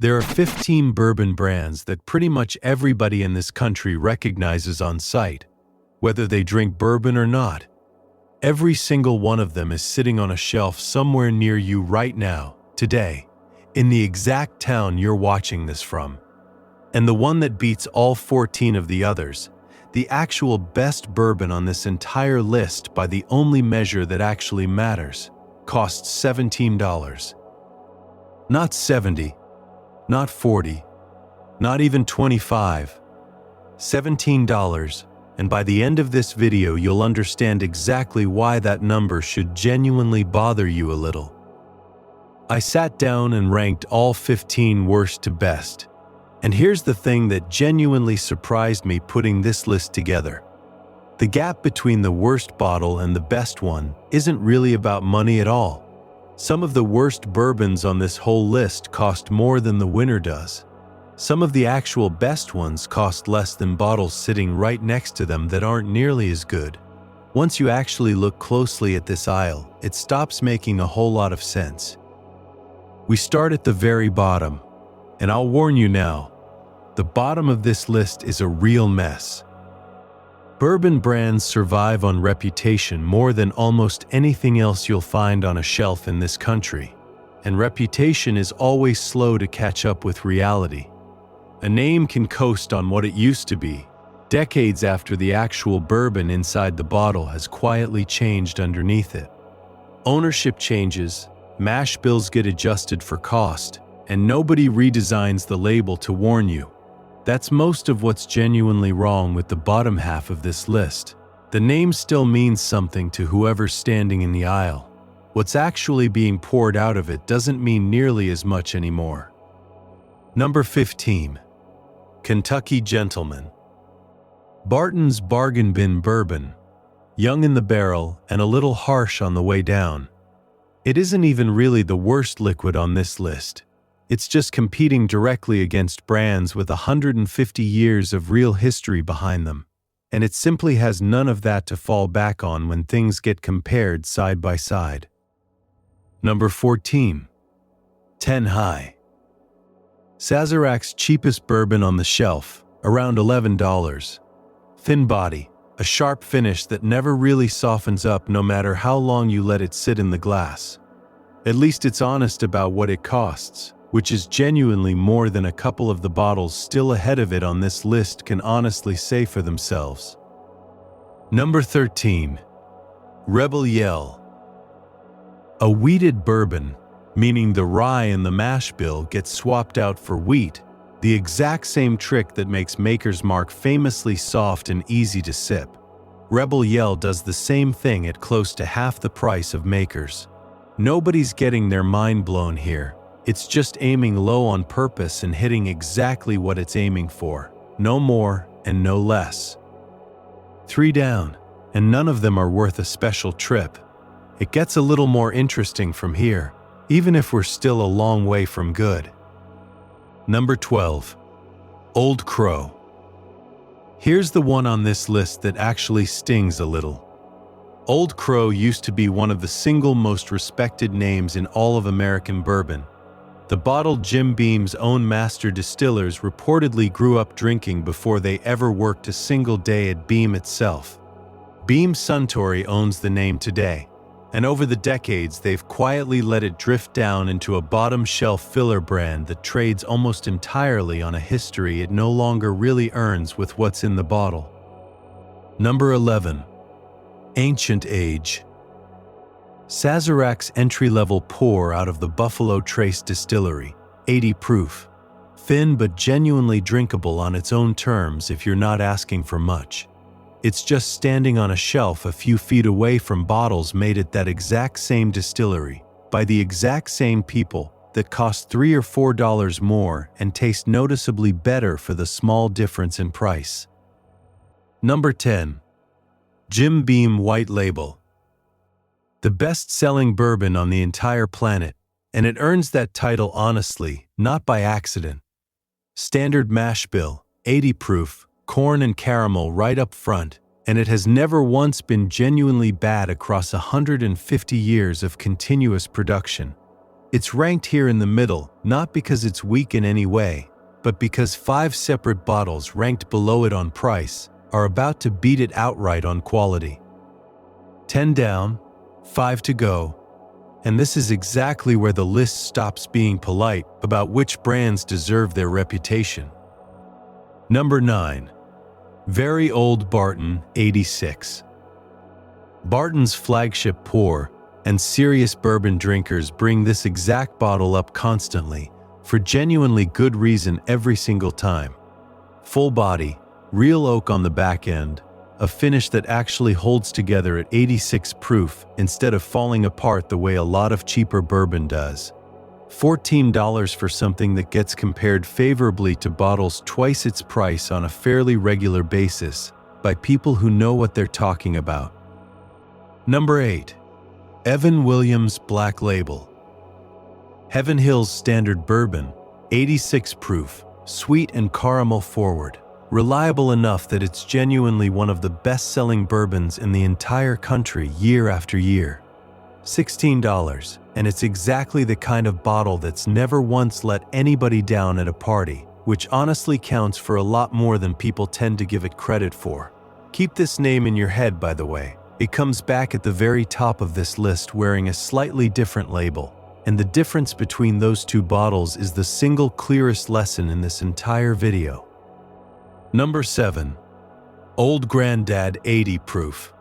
There are 15 bourbon brands that pretty much everybody in this country recognizes on sight, whether they drink bourbon or not. Every single one of them is sitting on a shelf somewhere near you right now, today, in the exact town you're watching this from. And the one that beats all 14 of the others, the actual best bourbon on this entire list by the only measure that actually matters, costs $17. Not 70, not 40, not even 25, $17, and by the end of this video you'll understand exactly why that number should genuinely bother you a little. I sat down and ranked all 15 worst to best, and here's the thing that genuinely surprised me putting this list together. The gap between the worst bottle and the best one isn't really about money at all. Some of the worst bourbons on this whole list cost more than the winner does. Some of the actual best ones cost less than bottles sitting right next to them that aren't nearly as good. Once you actually look closely at this aisle, it stops making a whole lot of sense. We start at the very bottom, and I'll warn you now, the bottom of this list is a real mess. Bourbon brands survive on reputation more than almost anything else you'll find on a shelf in this country, and reputation is always slow to catch up with reality. A name can coast on what it used to be, decades after the actual bourbon inside the bottle has quietly changed underneath it. Ownership changes, mash bills get adjusted for cost, and nobody redesigns the label to warn you. That's most of what's genuinely wrong with the bottom half of this list. The name still means something to whoever's standing in the aisle. What's actually being poured out of it doesn't mean nearly as much anymore. Number 15. Kentucky Gentleman. Barton's Bargain Bin Bourbon. Young in the barrel and a little harsh on the way down. It isn't even really the worst liquid on this list. It's just competing directly against brands with 150 years of real history behind them, and it simply has none of that to fall back on when things get compared side by side. Number 14. 10 High. Sazerac's cheapest bourbon on the shelf, around $11. Thin body, a sharp finish that never really softens up no matter how long you let it sit in the glass. At least it's honest about what it costs, which is genuinely more than a couple of the bottles still ahead of it on this list can honestly say for themselves. Number 13. Rebel Yell. A wheated bourbon, meaning the rye in the mash bill gets swapped out for wheat, the exact same trick that makes Maker's Mark famously soft and easy to sip. Rebel Yell does the same thing at close to half the price of Maker's. Nobody's getting their mind blown here. It's just aiming low on purpose and hitting exactly what it's aiming for, no more and no less. 3 down, and none of them are worth a special trip. It gets a little more interesting from here, even if we're still a long way from good. Number 12. Old Crow. Here's the one on this list that actually stings a little. Old Crow used to be one of the single most respected names in all of American bourbon. The bottled Jim Beam's own master distillers reportedly grew up drinking before they ever worked a single day at Beam itself. Beam Suntory owns the name today, and over the decades they've quietly let it drift down into a bottom-shelf filler brand that trades almost entirely on a history it no longer really earns with what's in the bottle. Number 11. Ancient Age. Sazerac's entry-level pour out of the Buffalo Trace Distillery, 80 proof. Thin but genuinely drinkable on its own terms if you're not asking for much. It's just standing on a shelf a few feet away from bottles made at that exact same distillery, by the exact same people, that cost $3 or $4 more and taste noticeably better for the small difference in price. Number 10. Jim Beam White Label. The best-selling bourbon on the entire planet, and it earns that title honestly, not by accident. Standard mash bill, 80 proof, corn and caramel right up front, and it has never once been genuinely bad across 150 years of continuous production. It's ranked here in the middle, not because it's weak in any way, but because 5 separate bottles ranked below it on price are about to beat it outright on quality. 10 down, 5 to go, and this is exactly where the list stops being polite about which brands deserve their reputation. Number 9. Very Old Barton 86. Barton's flagship pour and serious bourbon drinkers bring this exact bottle up constantly, for genuinely good reason every single time. Full body, real oak on the back end, a finish that actually holds together at 86 proof instead of falling apart the way a lot of cheaper bourbon does. $14 for something that gets compared favorably to bottles twice its price on a fairly regular basis by people who know what they're talking about. Number 8. Evan Williams Black Label. Heaven Hill's Standard Bourbon, 86 proof, sweet and caramel forward, reliable enough that it's genuinely one of the best-selling bourbons in the entire country year after year. $16, and it's exactly the kind of bottle that's never once let anybody down at a party, which honestly counts for a lot more than people tend to give it credit for. Keep this name in your head, by the way. It comes back at the very top of this list wearing a slightly different label, and the difference between those two bottles is the single clearest lesson in this entire video. Number 7. Old Grandad 80 proof.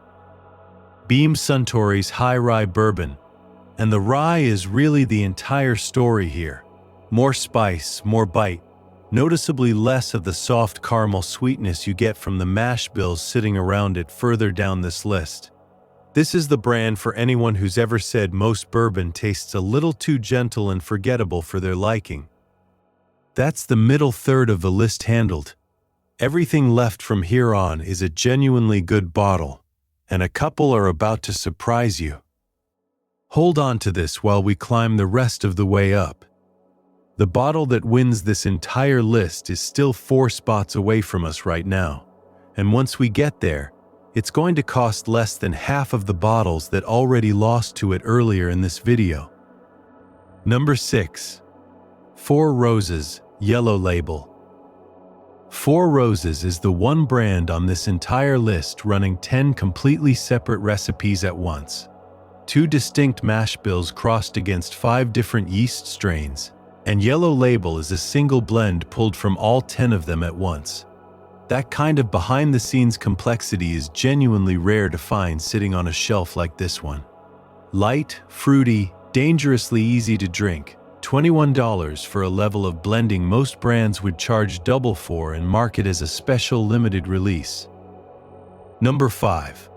Beam Suntory's High Rye Bourbon, and the rye is really the entire story here. More spice, more bite, noticeably less of the soft caramel sweetness you get from the mash bills sitting around it further down this list. This is the brand for anyone who's ever said most bourbon tastes a little too gentle and forgettable for their liking. That's the middle third of the list handled. Everything left from here on is a genuinely good bottle, and a couple are about to surprise you. Hold on to this while we climb the rest of the way up. The bottle that wins this entire list is still 4 spots away from us right now, and once we get there, it's going to cost less than half of the bottles that already lost to it earlier in this video. Number 6. Four Roses Yellow Label. Four Roses is the one brand on this entire list running 10 completely separate recipes at once. 2 distinct mash bills crossed against 5 different yeast strains, and Yellow Label is a single blend pulled from all 10 of them at once. That kind of behind-the-scenes complexity is genuinely rare to find sitting on a shelf like this one. Light, fruity, dangerously easy to drink, $21 for a level of blending most brands would charge double for and market as a special limited release. Number 5.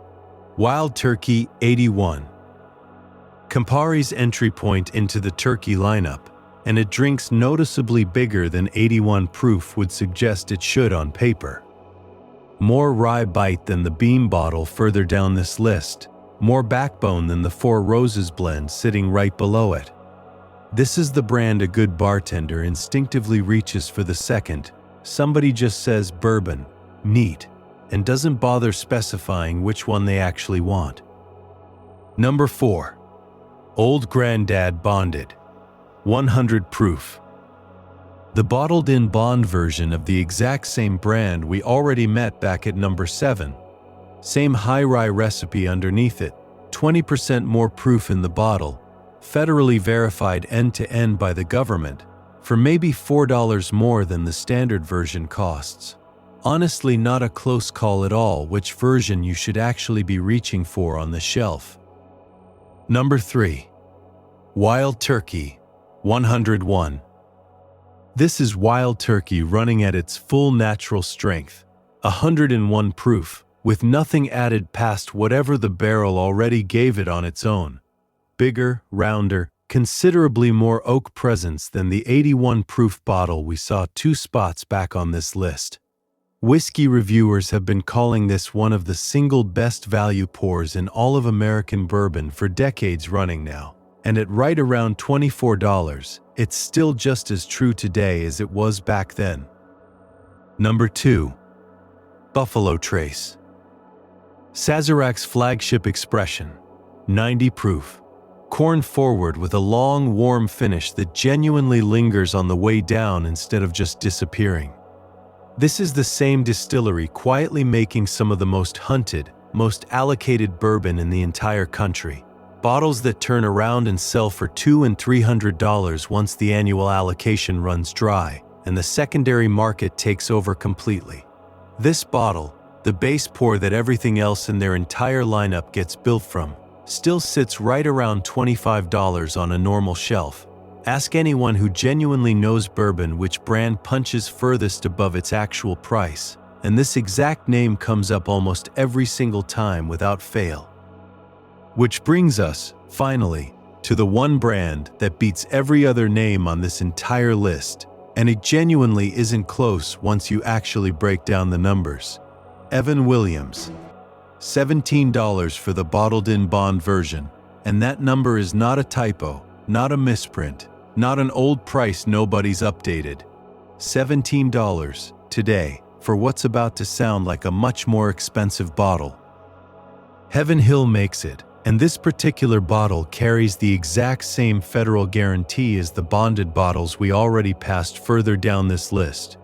Wild Turkey 81. Campari's entry point into the turkey lineup, and it drinks noticeably bigger than 81 proof would suggest it should on paper. More rye bite than the Beam bottle further down this list, more backbone than the Four Roses blend sitting right below it. This is the brand a good bartender instinctively reaches for the second somebody just says bourbon, neat, and doesn't bother specifying which one they actually want. Number 4. Old Grandad Bonded 100 proof. The bottled-in bond version of the exact same brand we already met back at number 7. Same high rye recipe underneath it, 20% more proof in the bottle, federally verified end-to-end by the government, for maybe $4 more than the standard version costs. Honestly, not a close call at all which version you should actually be reaching for on the shelf. Number 3. Wild Turkey 101. This is Wild Turkey running at its full natural strength, 101 proof, with nothing added past whatever the barrel already gave it on its own. Bigger, rounder, considerably more oak presence than the 81 proof bottle we saw 2 spots back on this list. Whiskey reviewers have been calling this one of the single best value pours in all of American bourbon for decades running now. And at right around $24, it's still just as true today as it was back then. Number 2. Buffalo Trace. Sazerac's flagship expression, 90 proof. corn forward with a long, warm finish that genuinely lingers on the way down instead of just disappearing. This is the same distillery quietly making some of the most hunted, most allocated bourbon in the entire country. Bottles that turn around and sell for $200 and $300 once the annual allocation runs dry and the secondary market takes over completely. This bottle, the base pour that everything else in their entire lineup gets built from, still sits right around $25 on a normal shelf. Ask anyone who genuinely knows bourbon which brand punches furthest above its actual price, and this exact name comes up almost every single time without fail. Which brings us, finally, to the one brand that beats every other name on this entire list, and it genuinely isn't close once you actually break down the numbers. Evan Williams. $17 for the bottled-in bond version, and that number is not a typo, not a misprint, not an old price nobody's updated. $17 today for what's about to sound like a much more expensive bottle. Heaven Hill makes it, and this particular bottle carries the exact same federal guarantee as the bonded bottles we already passed further down this list.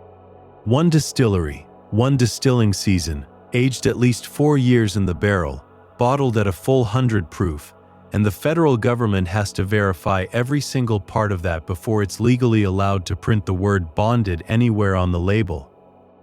One distillery, one distilling season, aged at least 4 years in the barrel, bottled at a full 100 proof, and the federal government has to verify every single part of that before it's legally allowed to print the word bonded anywhere on the label.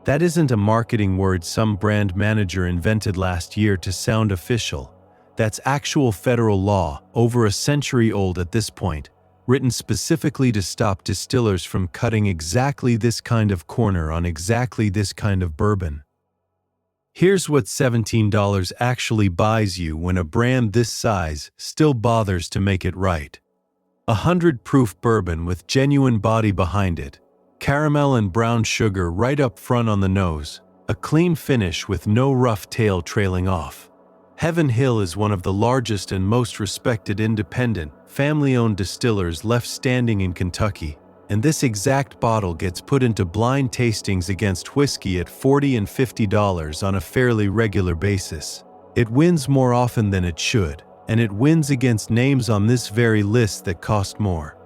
That isn't a marketing word some brand manager invented last year to sound official. That's actual federal law, over a century old at this point, written specifically to stop distillers from cutting exactly this kind of corner on exactly this kind of bourbon. Here's what $17 actually buys you when a brand this size still bothers to make it right. 100 proof bourbon with genuine body behind it, caramel and brown sugar right up front on the nose, a clean finish with no rough tail trailing off. Heaven Hill is one of the largest and most respected independent, family-owned distillers left standing in Kentucky, and this exact bottle gets put into blind tastings against whiskey at $40 and $50 on a fairly regular basis. It wins more often than it should, and it wins against names on this very list that cost more.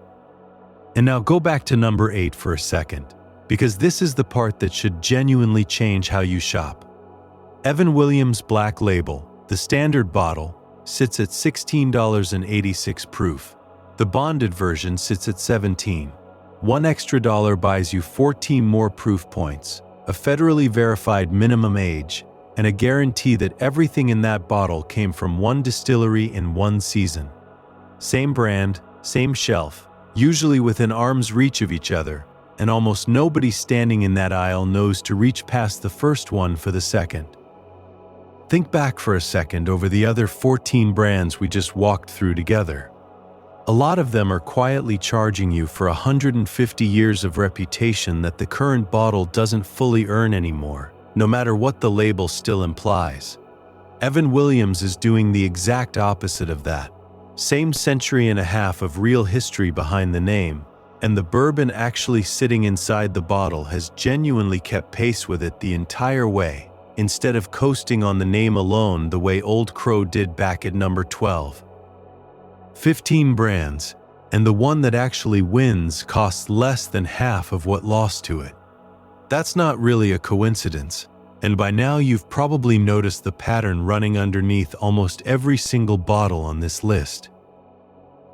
And now go back to number 8 for a second, because this is the part that should genuinely change how you shop. Evan Williams Black Label, the standard bottle, sits at $16.86 proof. The bonded version sits at $17. $1 extra buys you 14 more proof points, a federally verified minimum age, and a guarantee that everything in that bottle came from one distillery in one season. Same brand, same shelf, usually within arm's reach of each other, and almost nobody standing in that aisle knows to reach past the first one for the second. Think back for a second over the other 14 brands we just walked through together. A lot of them are quietly charging you for 150 years of reputation that the current bottle doesn't fully earn anymore, no matter what the label still implies. Evan Williams is doing the exact opposite of that. Same century and a half of real history behind the name, and the bourbon actually sitting inside the bottle has genuinely kept pace with it the entire way, instead of coasting on the name alone the way Old Crow did back at number 12. 15 brands, and the one that actually wins costs less than half of what lost to it. That's not really a coincidence, and by now you've probably noticed the pattern running underneath almost every single bottle on this list.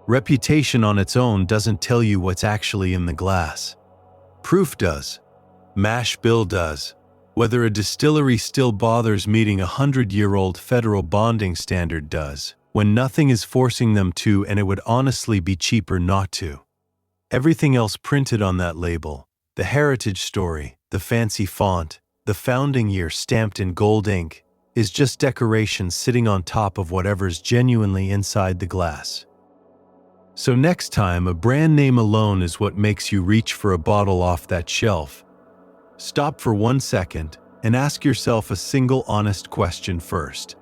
Reputation on its own doesn't tell you what's actually in the glass. Proof does. Mash bill does. Whether a distillery still bothers meeting a 100-year-old federal bonding standard does, when nothing is forcing them to, and it would honestly be cheaper not to. Everything else printed on that label, the heritage story, the fancy font, the founding year stamped in gold ink, is just decoration sitting on top of whatever's genuinely inside the glass. So next time a brand name alone is what makes you reach for a bottle off that shelf, stop for 1 second and ask yourself a single honest question first.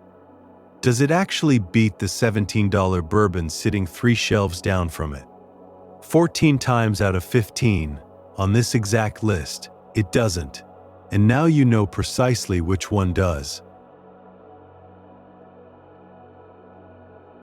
Does it actually beat the $17 bourbon sitting 3 shelves down from it? 14 times out of 15, on this exact list, it doesn't. And now you know precisely which one does.